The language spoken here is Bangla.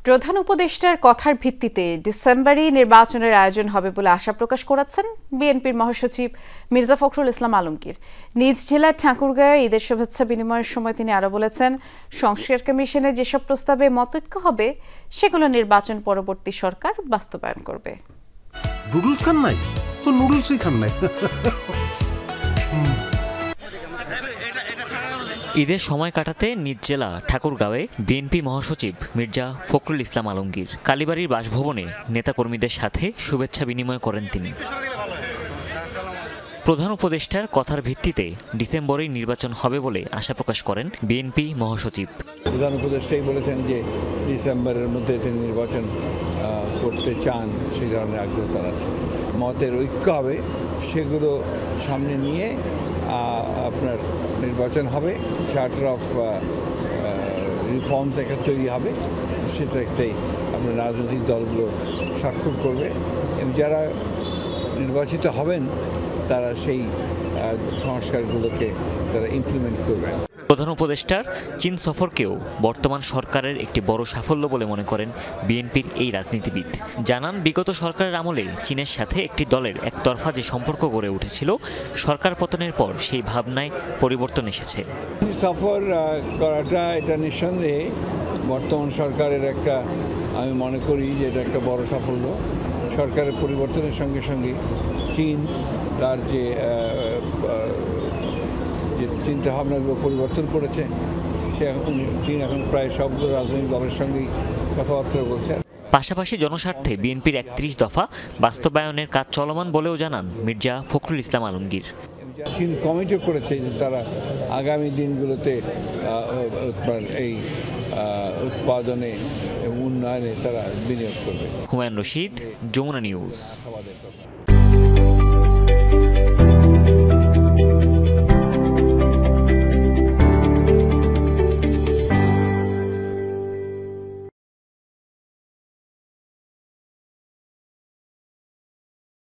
প্রধান উপদেষ্টার কথার ভিত্তিতে ডিসেম্বরে নির্বাচনের আয়োজন হবে বলে আশা প্রকাশ করেছেন বিএনপির মহাসচিব মির্জা ফখরুল ইসলাম আলমগীর। নিজ জেলার ঠাকুরগাঁয়ে ঈদের শুভেচ্ছা বিনিময়ের সময় তিনি আরো বলেছেন, সংস্কার কমিশনের যেসব প্রস্তাবে মতৈক্য হবে সেগুলো নির্বাচন পরবর্তী সরকার বাস্তবায়ন করবে। নুডলস খান নাই তো নুডলসই খান নাই। ঈদের সময় কাটাতে নিজ জেলা ঠাকুরগাঁওয়ে বিএনপি মহাসচিব মির্জা ফখরুল ইসলাম আলমগীর কালীবাড়ির বাসভবনে নেতাকর্মীদের সাথে শুভেচ্ছা বিনিময় করেন তিনি। প্রধান উপদেষ্টার কথার ভিত্তিতে ডিসেম্বরেই নির্বাচন হবে বলে আশা প্রকাশ করেন বিএনপি মহাসচিব। প্রধান উপদেষ্টাই বলেছেন যে ডিসেম্বরের মধ্যে তিনি নির্বাচন করতে চান, সেই ধরনের আগ্রহ তার আছে। মতের ঐক্য হবে, সেগুলো সামনে নিয়ে আপনার নির্বাচন হবে, চার্টার অফ রিফর্মস একটা তৈরি হবে, সেটা একটাই আপনার রাজনৈতিক দলগুলো স্বাক্ষর করবে এবং যারা নির্বাচিত হবেন তারা সেই সংস্কারগুলোকে তারা ইমপ্লিমেন্ট করবেন। প্রধান উপদেষ্টার চীন সফরকেও বর্তমান সরকারের একটি বড় সাফল্য বলে মনে করেন বিএনপির এই রাজনীতিবিদ। জানান, বিগত সরকারের আমলে চীনের সাথে একটি দলের একতরফা যে সম্পর্ক গড়ে উঠেছিল, সরকার পতনের পর সেই ভাবনায় পরিবর্তন এসেছে। সফর করাটা এটা নিঃসন্দেহে বর্তমান সরকারের একটা, আমি মনে করি যে এটা একটা বড় সাফল্য। সরকারের পরিবর্তনের সঙ্গে সঙ্গে চীন তার যে চিন্তাভাবনাগুলো পরিবর্তন করেছে, চীন এখন প্রায় সবগুলো রাজনৈতিক দলের সঙ্গেই কথাবার্তা বলছে। পাশাপাশি জনস্বার্থে বিএনপির ৩১ দফা বাস্তবায়নের কাজ চলমান বলেও জানান মির্জা ফখরুল ইসলাম আলমগীর। চীন কমিটও করেছে যে তারা আগামী দিনগুলোতে এই উৎপাদনে এবং উন্নয়নে তারা বিনিয়োগ করবে। হুমায়ুন রশিদ, যমুনা নিউজ।